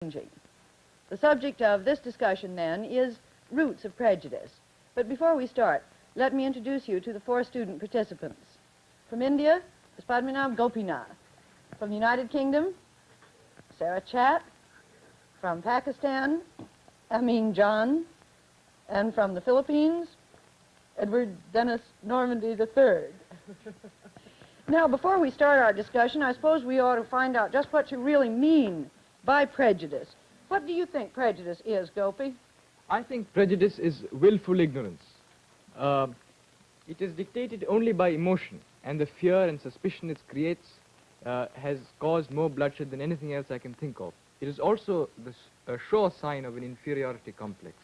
changing. The subject of this discussion, then, is roots of prejudice. But before we start, let me introduce you to the 4 student participants. From India is Padmanabha Gopinath. From the United Kingdom, Sara Chatt. From Pakistan, Amin Jan. And from the Philippines, Edward Dennis Normandy III. Now, before we start our discussion, I suppose we ought to find out just what you really mean by prejudice. What do you think prejudice is, Gopi? I think prejudice is willful ignorance. It is dictated only by emotion, and the fear and suspicion it creates has caused more bloodshed than anything else I can think of. It is also a sure sign of an inferiority complex.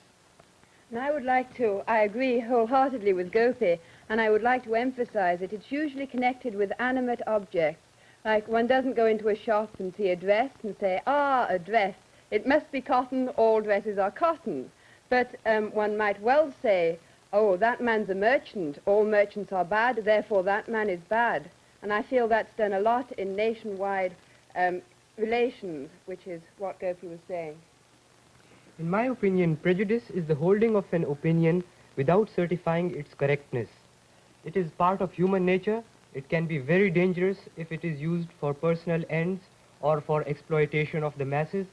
And I agree wholeheartedly with Gopi, and I would like to emphasize that it's usually connected with animate objects. Like, one doesn't go into a shop and see a dress and say, ah, a dress. It must be cotton, all dresses are cotton. But one might well say, oh, that man's a merchant, all merchants are bad, therefore that man is bad. And I feel that's done a lot in nationwide relations, which is what Gopi was saying. In my opinion, prejudice is the holding of an opinion without certifying its correctness. It is part of human nature. It can be very dangerous if it is used for personal ends or for exploitation of the masses.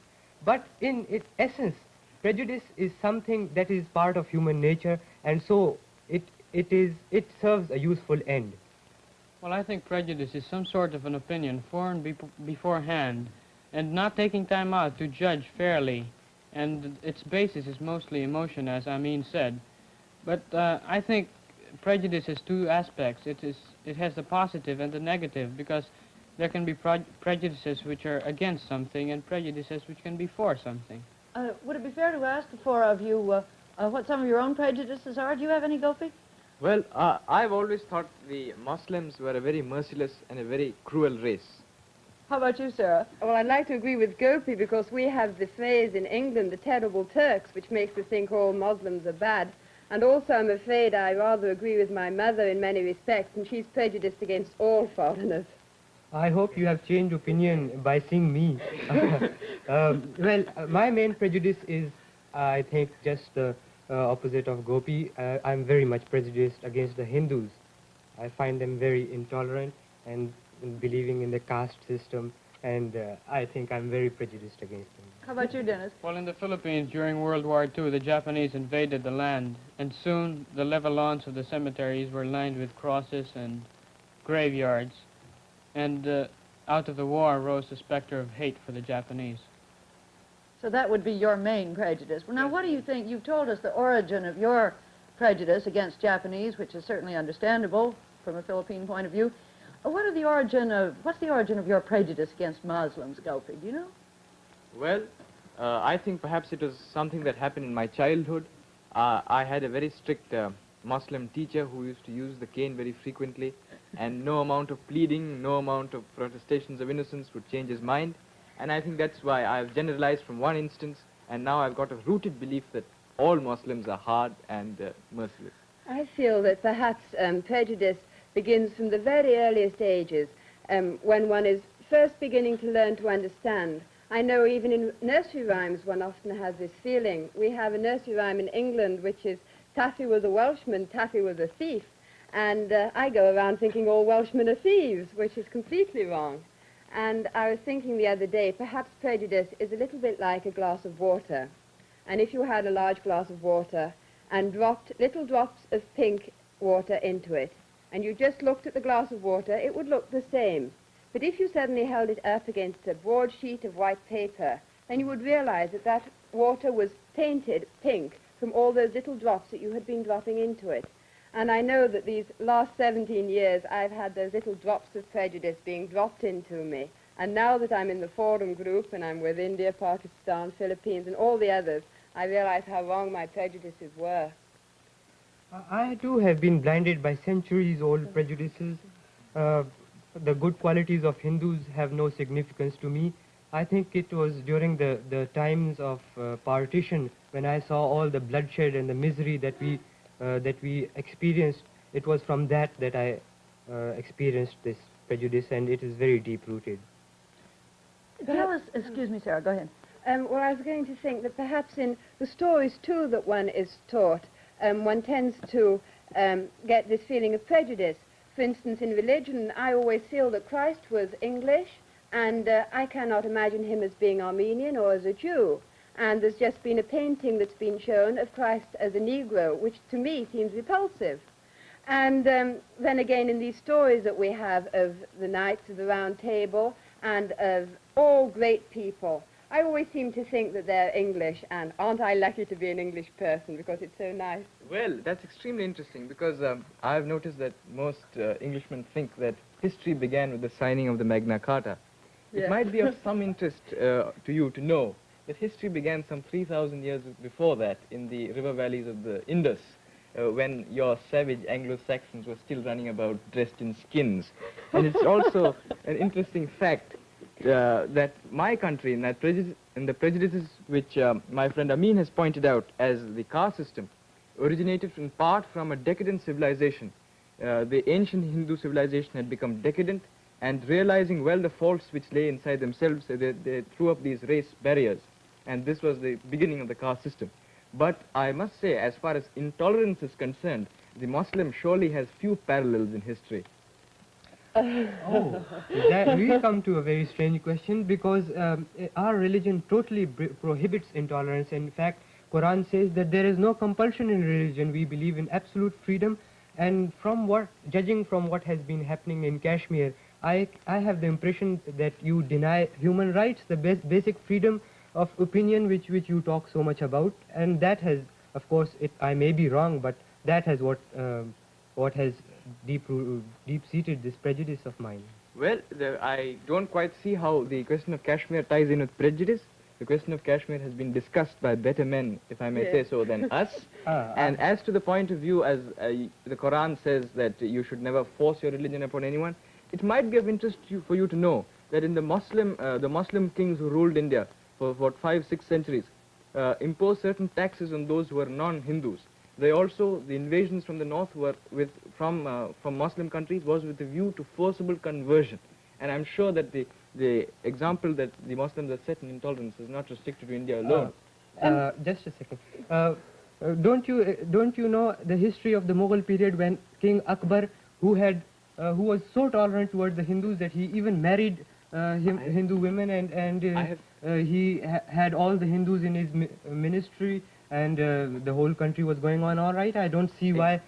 But in its essence, prejudice is something that is part of human nature, and so it serves a useful end. Well, I think prejudice is some sort of an opinion formed beforehand and not taking time out to judge fairly. And its basis is mostly emotion, as Amin said. But I think prejudice has 2 aspects. It has the positive and the negative, because there can be prejudices which are against something and prejudices which can be for something. Would it be fair to ask the 4 of you what some of your own prejudices are? Do you have any, Gopi? Well, I've always thought the Muslims were a very merciless and a very cruel race. How about you, Sarah? Well, I'd like to agree with Gopi, because we have the phrase in England, the terrible Turks, which makes us think all Muslims are bad. And also, I'm afraid I rather agree with my mother in many respects, and she's prejudiced against all foreigners. I hope you have changed opinion by seeing me. My main prejudice is, I think, just the opposite of Gopi. I'm very much prejudiced against the Hindus. I find them very intolerant and believing in the caste system, and I think I'm very prejudiced against them. How about you, Dennis? Well, in the Philippines during World War II, the Japanese invaded the land, and soon the level lawns of the cemeteries were lined with crosses and graveyards. And out of the war rose the specter of hate for the Japanese. So that would be your main prejudice. Well, now, what do you think? You've told us the origin of your prejudice against Japanese, which is certainly understandable from a Philippine point of view. What's the origin of your prejudice against Muslims, Gopi? Do you know? Well, I think perhaps it was something that happened in my childhood. I had a very strict Muslim teacher who used to use the cane very frequently, and no amount of pleading, no amount of protestations of innocence would change his mind. And I think that's why I've generalized from one instance, and now I've got a rooted belief that all Muslims are hard and merciless. I feel that perhaps prejudice begins from the very earliest ages, when one is first beginning to learn to understand. I know even in nursery rhymes one often has this feeling. We have a nursery rhyme in England which is, Taffy was a Welshman, Taffy was a thief. And I go around thinking all Welshmen are thieves, which is completely wrong. And I was thinking the other day, perhaps prejudice is a little bit like a glass of water. And if you had a large glass of water and dropped little drops of pink water into it, and you just looked at the glass of water, it would look the same. But if you suddenly held it up against a broad sheet of white paper, then you would realize that that water was tainted pink from all those little drops that you had been dropping into it. And I know that these last 17 years I've had those little drops of prejudice being dropped into me. And now that I'm in the forum group and I'm with India, Pakistan, Philippines, and all the others, I realize how wrong my prejudices were. I too have been blinded by centuries-old prejudices. The good qualities of Hindus have no significance to me. I think it was during the times of partition when I saw all the bloodshed and the misery that we experienced. It was from that I experienced this prejudice, and it is very deep-rooted. Tell us, excuse me, Sarah, go ahead. Well, I was going to think that perhaps in the stories, too, that one is taught, one tends to get this feeling of prejudice. For instance, in religion, I always feel that Christ was English, and I cannot imagine him as being Armenian or as a Jew. And there's just been a painting that's been shown of Christ as a Negro, which to me seems repulsive. And then again, in these stories that we have of the Knights of the Round Table and of all great people, I always seem to think that they're English, and aren't I lucky to be an English person because it's so nice. Well, that's extremely interesting because I've noticed that most Englishmen think that history began with the signing of the Magna Carta. Yeah. It might be of some interest to you to know that history began some 3,000 years before that in the river valleys of the Indus, when your savage Anglo-Saxons were still running about dressed in skins. And it's also an interesting fact that my country, in the prejudices which my friend Amin has pointed out as the caste system, originated in part from a decadent civilization. The ancient Hindu civilization had become decadent, and realizing well the faults which lay inside themselves, they threw up these race barriers, and this was the beginning of the caste system. But I must say, as far as intolerance is concerned, the Muslim surely has few parallels in history. Oh, that we come to a very strange question, because our religion totally prohibits intolerance. In fact, Quran says that there is no compulsion in religion. We believe in absolute freedom, and judging from what has been happening in Kashmir, I have the impression that you deny human rights, the basic freedom of opinion which you talk so much about, and that has, of course, I may be wrong, but that has what has deep-seated this prejudice of mine. Well, I don't quite see how the question of Kashmir ties in with prejudice. The question of Kashmir has been discussed by better men, if I may say so, than us. And as to the point of view, as the Quran says that you should never force your religion upon anyone, it might be of interest for you to know that in the Muslim kings who ruled India for what 5-6 centuries imposed certain taxes on those who were non-Hindus. The invasions from the north were from Muslim countries was with a view to forcible conversion. And I'm sure that the example that the Muslims have set in intolerance is not restricted to India alone. Just a second. Don't you know the history of the Mughal period, when King Akbar, who was so tolerant towards the Hindus that he even married Hindu women, and he had all the Hindus in his ministry, and the whole country was going on all right. I don't see why,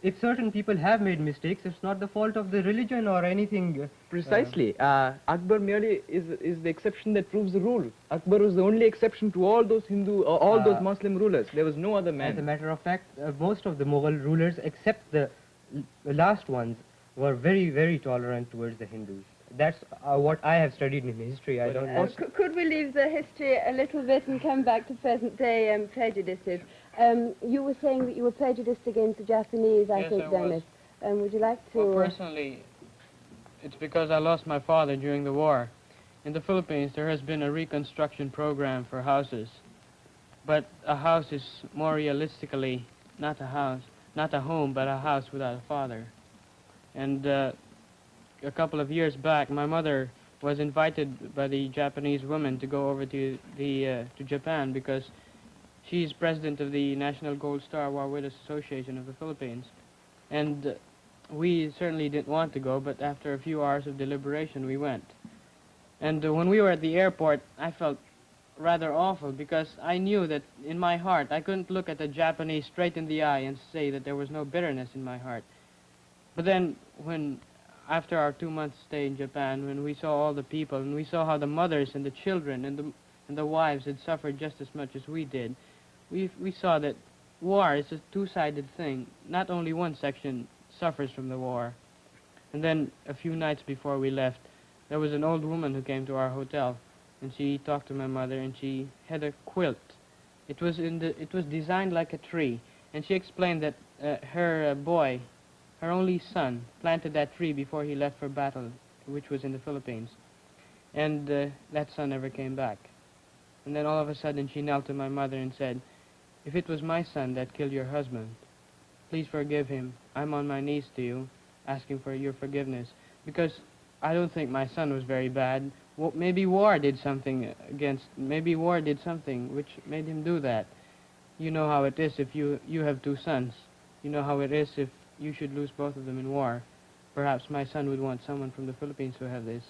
if certain people have made mistakes, it's not the fault of the religion or anything. Precisely. Akbar merely is the exception that proves the rule. Akbar was the only exception to all those those Muslim rulers. There was no other man. As a matter of fact, most of the Mughal rulers, except the last ones, were very, very tolerant towards the Hindus. That's what I have studied in history. I don't know. Could we leave the history a little bit and come back to present-day prejudices? You were saying that you were prejudiced against the Japanese, I think, Dennis. Would you like to... Well, personally, it's because I lost my father during the war. In the Philippines, there has been a reconstruction program for houses. But a house is more realistically not a home, but a house without a father. And a couple of years back, my mother was invited by the Japanese woman to go over to Japan, because she's president of the National Gold Star War Widows Association of the Philippines. And we certainly didn't want to go, but after a few hours of deliberation, we went. And when we were at the airport, I felt rather awful, because I knew that in my heart, I couldn't look at the Japanese straight in the eye and say that there was no bitterness in my heart. But then, after our 2-month stay in Japan, when we saw all the people, and we saw how the mothers and the children and the wives had suffered just as much as we did, we saw that war is a two-sided thing. Not only one section suffers from the war. And then, a few nights before we left, there was an old woman who came to our hotel, and she talked to my mother, and she had a quilt. It was designed like a tree, and she explained that her boy, her only son, planted that tree before he left for battle, which was in the Philippines. And that son never came back. And then all of a sudden she knelt to my mother and said, "If it was my son that killed your husband, please forgive him. I'm on my knees to you, asking for your forgiveness. Because I don't think my son was very bad. maybe war did something which made him do that. You know how it is if you have two sons. You know how it is if you should lose both of them in war. Perhaps my son would want someone from the Philippines to have this.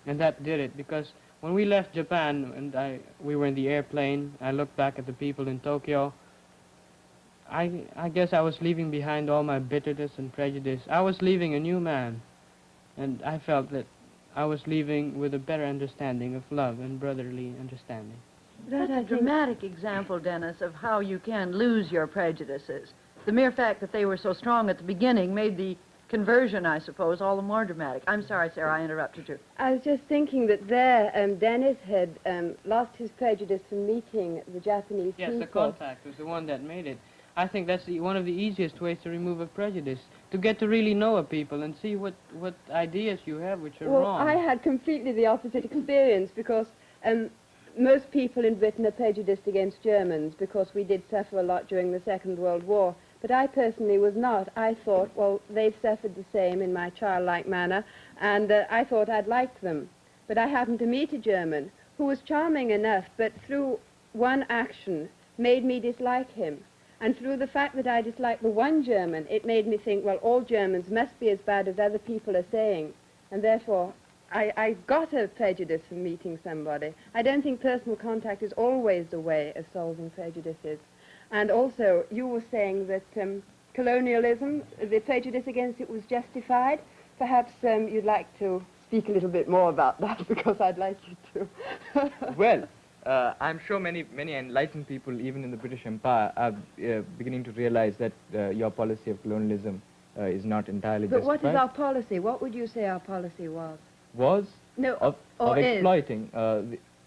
And that did it, because when we left Japan and we were in the airplane, I looked back at the people in Tokyo. I guess I was leaving behind all my bitterness and prejudice. I was leaving a new man, and I felt that I was leaving with a better understanding of love and brotherly understanding. That's a dramatic example, Dennis, of how you can lose your prejudices. The mere fact that they were so strong at the beginning made the conversion, I suppose, all the more dramatic. I'm sorry, Sarah, I interrupted you. I was just thinking that there, Dennis had lost his prejudice from meeting the Japanese people. Yes, the contact was the one that made it. I think that's one of the easiest ways to remove a prejudice, to get to really know a people and see what ideas you have which are wrong. I had completely the opposite experience, because most people in Britain are prejudiced against Germans because we did suffer a lot during the Second World War. But I personally was not. I thought, well, they've suffered the same in my childlike manner, and I thought I'd like them. But I happened to meet a German who was charming enough, but through one action made me dislike him. And through the fact that I disliked the one German, it made me think, well, all Germans must be as bad as other people are saying. And therefore, I got a prejudice from meeting somebody. I don't think personal contact is always the way of solving prejudices. And also, you were saying that colonialism, the prejudice against it was justified. Perhaps you'd like to speak a little bit more about that, because I'd like you to. Well, I'm sure many enlightened people, even in the British Empire, are beginning to realize that your policy of colonialism is not entirely But justified. what is our policy? What would you say our policy was? Was? No, of or is. exploiting.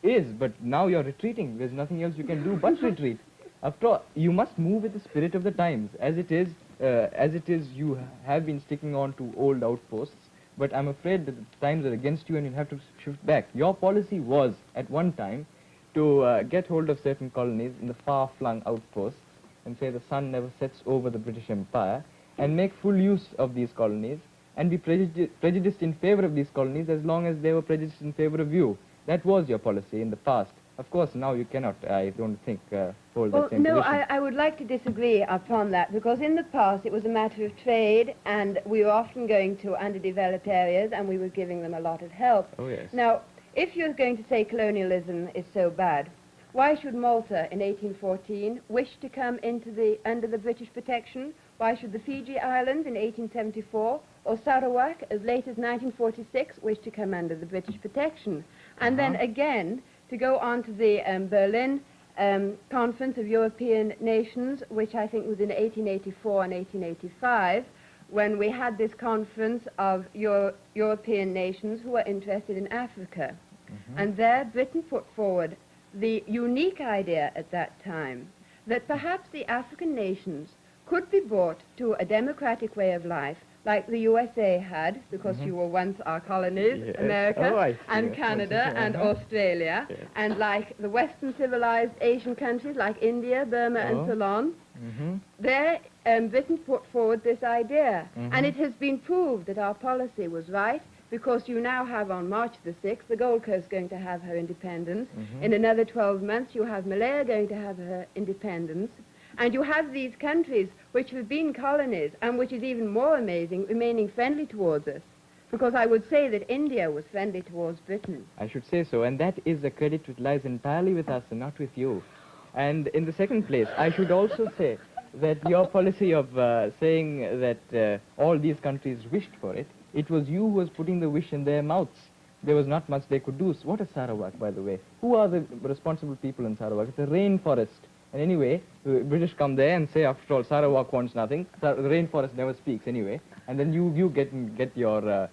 Is, but now you're retreating. There's nothing else you can do but retreat. After all, you must move with the spirit of the times. As it is, you have been sticking on to old outposts, but I'm afraid that the times are against you and you'll have to shift back. Your policy was, at one time, to get hold of certain colonies in the far-flung outposts and say the sun never sets over the British Empire, and make full use of these colonies and be prejudiced in favor of these colonies as long as they were prejudiced in favor of you. That was your policy in the past. Of course, now you cannot, I don't think, hold that same position. I would like to disagree upon that, because in the past it was a matter of trade, and we were often going to underdeveloped areas, and we were giving them a lot of help. Oh, yes. Now, if you're going to say colonialism is so bad, why should Malta in 1814 wish to come under the British protection? Why should the Fiji Islands in 1874, or Sarawak as late as 1946, wish to come under the British protection? And then again, to go on to the Berlin Conference of European Nations, which I think was in 1884 and 1885, when we had this conference of European nations who were interested in Africa. And there Britain put forward the unique idea at that time that perhaps the African nations could be brought to a democratic way of life, like the USA had, because you were once our colonies, Yes. America and Canada and Australia, Yes. and like the Western civilized Asian countries like India, Burma and Ceylon. There, Britain put forward this idea, and it has been proved that our policy was right, because you now have on March the 6th, the Gold Coast going to have her independence. In another 12 months, you have Malaya going to have her independence. And you have these countries which have been colonies, and which is even more amazing, remaining friendly towards us. Because I would say that India was friendly towards Britain. I should say so, and that is a credit which lies entirely with us and not with you. And in the second place, I should also say that your policy of saying that all these countries wished for it, it was you who was putting the wish in their mouths. There was not much they could do. So what is Sarawak, by the way? Who are the responsible people in Sarawak? It's a rainforest. And anyway, the British come there and say, after all, Sarawak wants nothing. The rainforest never speaks anyway. And then you get your,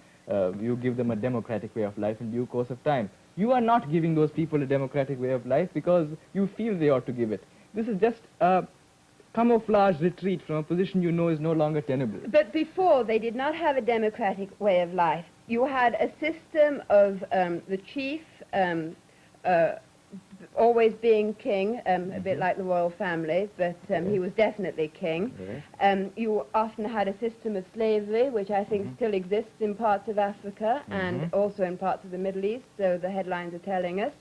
you give them a democratic way of life in due course of time. You are not giving those people a democratic way of life because you feel they ought to give it. This is just a camouflage retreat from a position you know is no longer tenable. But before, they did not have a democratic way of life. You had a system of the chief always being king, a bit like the royal family, but he was definitely king. You often had a system of slavery, which I think still exists in parts of Africa and also in parts of the Middle East, so the headlines are telling us.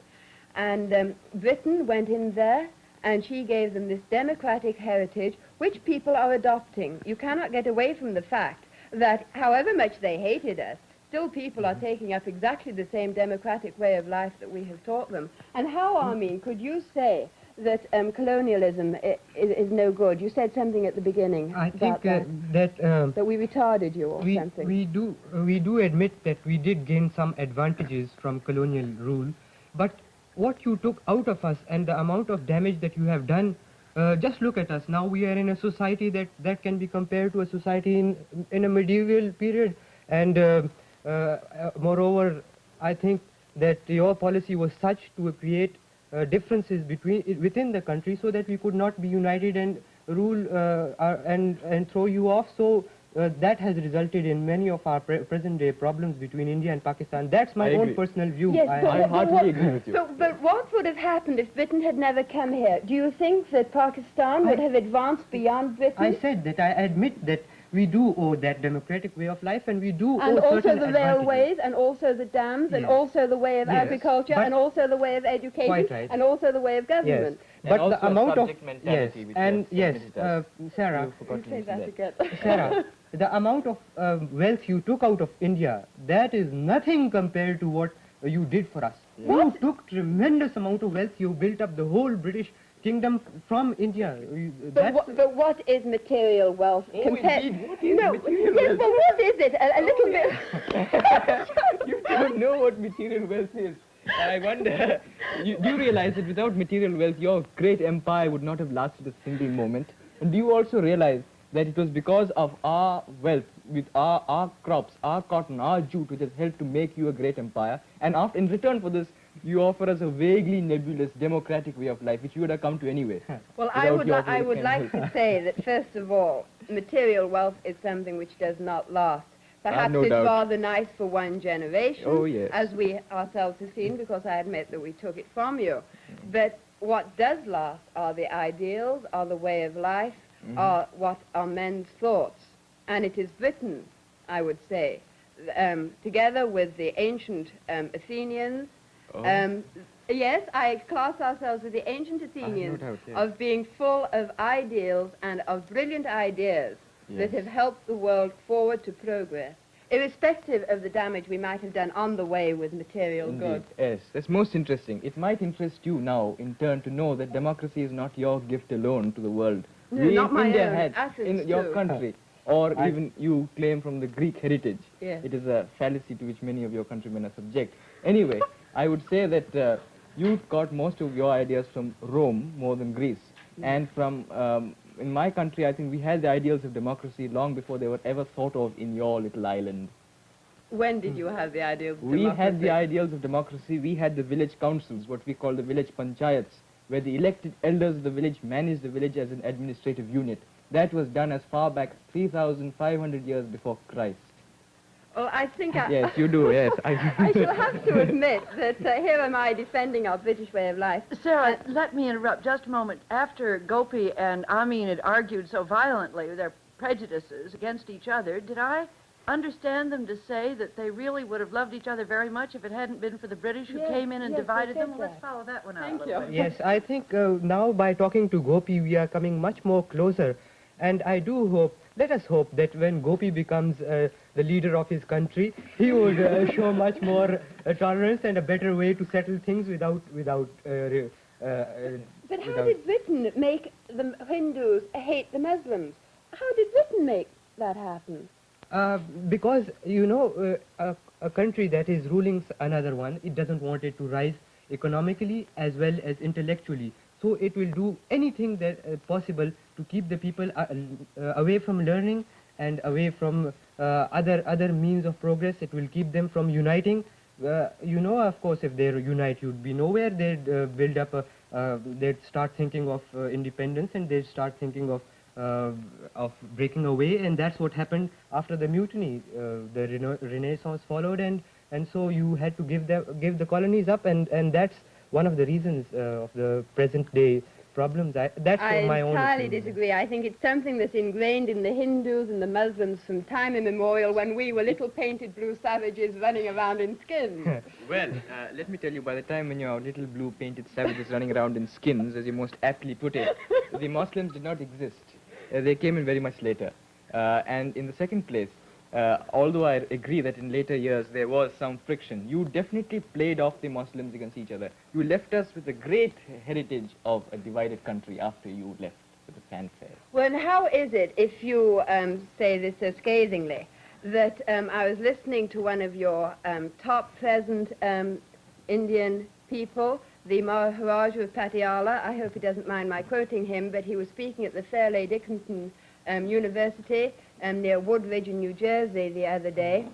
And Britain went in there, and she gave them this democratic heritage, which people are adopting. You cannot get away from the fact that however much they hated us, still people are taking up exactly the same democratic way of life that we have taught them. And how, Amin, could you say that colonialism is no good? You said something at the beginning I about think that we retarded you or something. we do admit that we did gain some advantages from colonial rule, but what you took out of us and the amount of damage that you have done, just look at us. Now we are in a society that can be compared to a society in a medieval period, and moreover, I think that your policy was such to create differences within the country so that we could not be united and rule and throw you off. So that has resulted in many of our present-day problems between India and Pakistan. That's my own personal view. Yes, I heartily agree with you. But what would have happened if Britain had never come here? Do you think that Pakistan would have advanced beyond Britain? I said that I admit that we do owe that democratic way of life, and we do And owe also certain the advantages. railways, and also the dams, and Yes. also the way of Yes, agriculture, but- and also the way of education, Quite right. and also the way of Yes, government. And but also the amount of subject mentality, which and you have yes, submitted us. Sarah, You forgot You to say mention that that. again. Sarah, the amount of wealth you took out of India, that is nothing compared to what you did for us. You took tremendous amount of wealth. You built up the whole British kingdom from India. But what is material wealth compared? indeed, what is no, material yes, wealth? but what is it? A little bit. You don't know what material wealth is. I wonder, do you realize that without material wealth, your great empire would not have lasted a single moment? And do you also realize that it was because of our wealth, with our crops, our cotton, our jute, which has helped to make you a great empire, and in return for this, you offer us a vaguely nebulous democratic way of life, which you would have come to anyway. Well, I would without like to say that, first of all, material wealth is something which does not last. Perhaps no it's doubt. rather nice for one generation, Oh, yes. as we ourselves have seen, because I admit that we took it from you. But what does last are the ideals, are the way of life, are what are men's thoughts. And it is Britain, I would say, together with the ancient Athenians. Yes, I class ourselves with the ancient Athenians doubt, yes. of being full of ideals and of brilliant ideas that have helped the world forward to progress, irrespective of the damage we might have done on the way with material Indeed, goods. yes, that's most interesting. It might interest you now, in turn, to know that democracy is not your gift alone to the world. No, We not in my India own. had, Athens in your too. country, or even you claim from the Greek heritage. Yes. It is a fallacy to which many of your countrymen are subject. Anyway, I would say that you got most of your ideas from Rome more than Greece. And from, in my country, I think we had the ideals of democracy long before they were ever thought of in your little island. When did you have the idea of We had the democracy? ideals of democracy. We had the village councils, what we call the village panchayats, where the elected elders of the village managed the village as an administrative unit. That was done as far back 3,500 years before Christ. Well, I think Yes, you do, yes. I shall have to admit that here am I defending our British way of life. Sarah, let me interrupt just a moment. After Gopi and Amin had argued so violently with their prejudices against each other, did I understand them to say that they really would have loved each other very much if it hadn't been for the British who Yes, came in and yes, they divided said them? Well, let's that. follow that one out Thank a little you. bit. Yes, I think now by talking to Gopi, we are coming much more closer. And I do hope, let us hope that when Gopi becomes the leader of his country, he would show much more tolerance and a better way to settle things without. But how did Britain make the Hindus hate the Muslims? How did Britain make that happen? Because, you know, a country that is ruling another one, it doesn't want it to rise economically as well as intellectually. So it will do anything that possible to keep the people away from learning and away from other means of progress. It will keep them from uniting. You know, of course, if they unite, you'd be nowhere. They'd build up they'd start thinking of independence, and they'd start thinking of breaking away, and that's what happened after the mutiny. The Renaissance followed, and so you had to give the colonies up, and that's one of the reasons of the present day problems. That's my own entirely opinion. disagree. I think it's something that's ingrained in the Hindus and the Muslims from time immemorial, when we were little painted blue savages running around in skins. Well, let me tell you, by the time when you're little blue painted savages running around in skins, as you most aptly put it, the Muslims did not exist. They came in very much later. And in the second place, although I agree that in later years there was some friction, you definitely played off the Muslims against each other. You left us with a great heritage of a divided country after you left with a fanfare. Well, and how is it, if you say this so scathingly, that I was listening to one of your top present Indian people, the Maharaja of Patiala. I hope he doesn't mind my quoting him, but he was speaking at the Fairleigh Dickinson University near Woodridge in New Jersey the other day,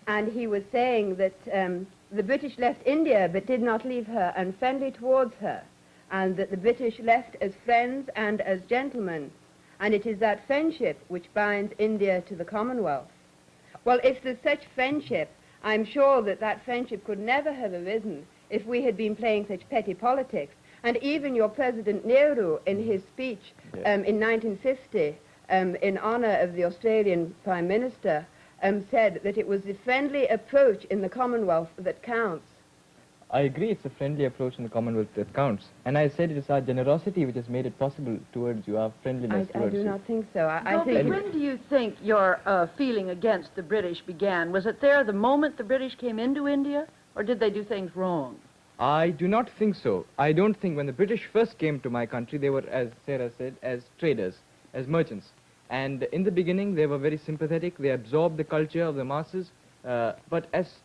and he was saying that the British left India but did not leave her unfriendly towards her, and that the British left as friends and as gentlemen, and it is that friendship which binds India to the Commonwealth. Well, if there's such friendship, I'm sure that that friendship could never have arisen if we had been playing such petty politics. And even your President Nehru, in his speech in 1950, in honor of the Australian Prime Minister, said that it was the friendly approach in the Commonwealth that counts. I agree it's a friendly approach in the Commonwealth that counts. And I said it is our generosity which has made it possible towards you, our friendliness I towards you. do not think so. I Gopi, think... when do you think your feeling against the British began? Was it there the moment the British came into India, or did they do things wrong? I do not think so. I don't think when the British first came to my country, they were, as Sarah said, as traders, as merchants. And in the beginning, they were very sympathetic. They absorbed the culture of the masses. But as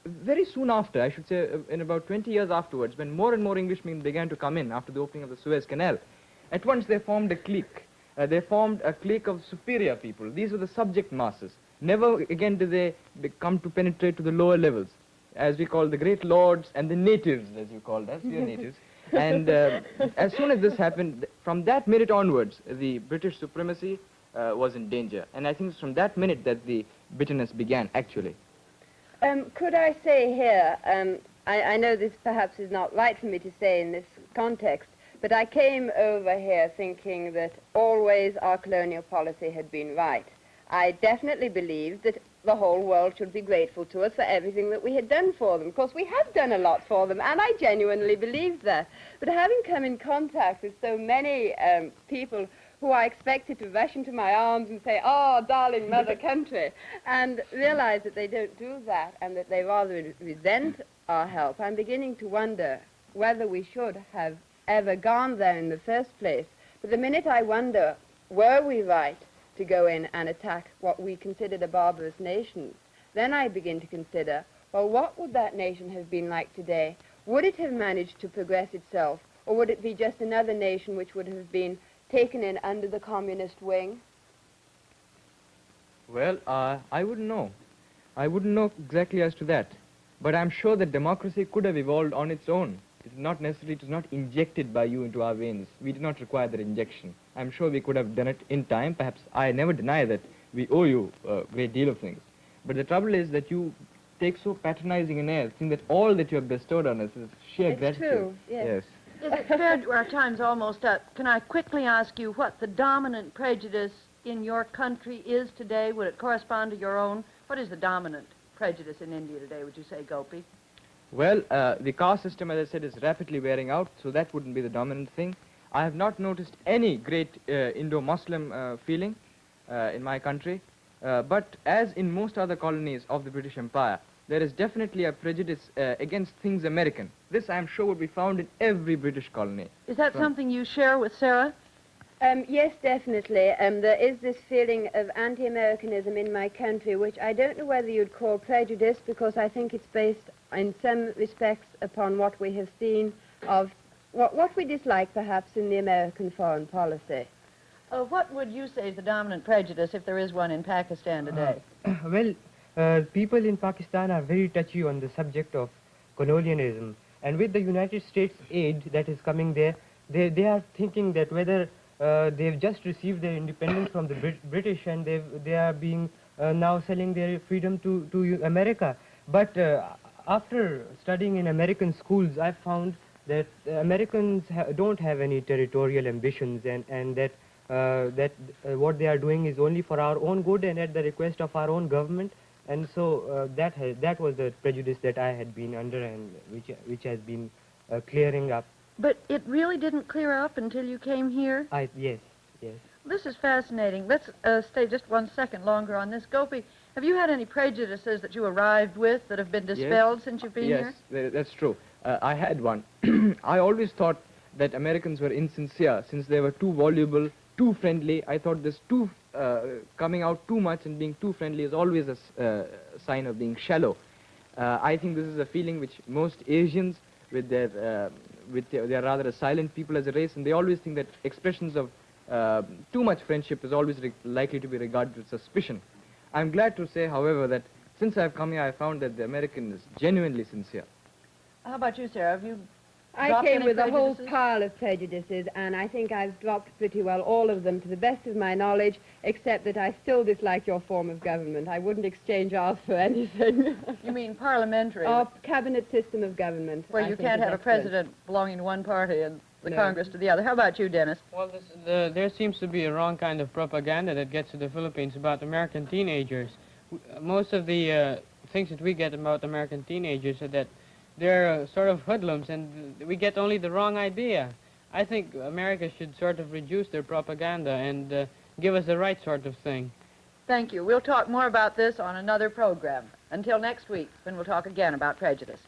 very soon after, I should say in about 20 years afterwards, when more and more Englishmen began to come in after the opening of the Suez Canal, at once they formed a clique. They formed a clique of superior people. These were the subject masses. Never again did they come to penetrate to the lower levels, as we call the great lords and the natives, as you called us, we are natives. And as soon as this happened, from that minute onwards, the British supremacy was in danger. And I think it's from that minute that the bitterness began, actually. Could I say here, I know this perhaps is not right for me to say in this context, but I came over here thinking that always our colonial policy had been right. I definitely believed that the whole world should be grateful to us for everything that we had done for them. Of course, we have done a lot for them, and I genuinely believed that. But having come in contact with so many people who I expected to rush into my arms and say, "Oh, darling mother country," and realize that they don't do that and that they rather resent our help, I'm beginning to wonder whether we should have ever gone there in the first place. But the minute I wonder, were we right to go in and attack what we considered a barbarous nation, then I begin to consider, well, what would that nation have been like today? Would it have managed to progress itself, or would it be just another nation which would have been taken in under the communist wing? Well, I wouldn't know. I wouldn't know exactly as to that. But I'm sure that democracy could have evolved on its own. It's not necessary, it is not injected by you into our veins. We did not require that injection. I'm sure we could have done it in time. Perhaps I never deny that we owe you a great deal of things. But the trouble is that you take so patronizing an air, think that all that you have bestowed on us is sheer It's gratitude. true, yes. Is it fair, our time's almost up, can I quickly ask you what the dominant prejudice in your country is today? Would it correspond to your own? What is the dominant prejudice in India today, would you say, Gopi? Well, the caste system, as I said, is rapidly wearing out, so that wouldn't be the dominant thing. I have not noticed any great Indo-Muslim feeling in my country, but as in most other colonies of the British Empire, there is definitely a prejudice against things American. This, I am sure, would be found in every British colony. Is that something you share with Sarah? Yes, definitely. There is this feeling of anti-Americanism in my country, which I don't know whether you'd call prejudice, because I think it's based in some respects upon what we have seen of what we dislike, perhaps, in the American foreign policy. What would you say is the dominant prejudice, if there is one, in Pakistan today? Well, people in Pakistan are very touchy on the subject of colonialism. And with the United States aid that is coming there, they are thinking that whether they've just received their independence from the British and they are being now selling their freedom to America. But After studying in American schools, I found that Americans don't have any territorial ambitions, and that what they are doing is only for our own good and at the request of our own government. And so that was the prejudice that I had been under, and which has been clearing up. But it really didn't clear up until you came here? Yes. This is fascinating. Let's stay just 1 second longer on this. Gopi, have you had any prejudices that you arrived with that have been dispelled since you've been here? Yes, that's true. I had one. I always thought that Americans were insincere since they were too voluble, too friendly. I thought this coming out too much and being too friendly is always a sign of being shallow. I think this is a feeling which most Asians, they're rather a silent people as a race, and they always think that expressions of too much friendship is always likely to be regarded with suspicion. I'm glad to say, however, that since I've come here, I found that the American is genuinely sincere. How about you, Sarah? Have you I dropped came any with a whole prejudices? pile of prejudices, and I think I've dropped pretty well all of them to the best of my knowledge, except that I still dislike your form of government. I wouldn't exchange ours for anything. You mean parliamentary? Our cabinet system of government. Where I you think can't is have a excellent. president belonging to one party and the No. Congress to the other. How about you, Dennis? Well, there seems to be a wrong kind of propaganda that gets to the Philippines about American teenagers. Most of the things that we get about American teenagers are that they're sort of hoodlums, and we get only the wrong idea. I think America should sort of reduce their propaganda and give us the right sort of thing. Thank you. We'll talk more about this on another program. Until next week, when we'll talk again about prejudice.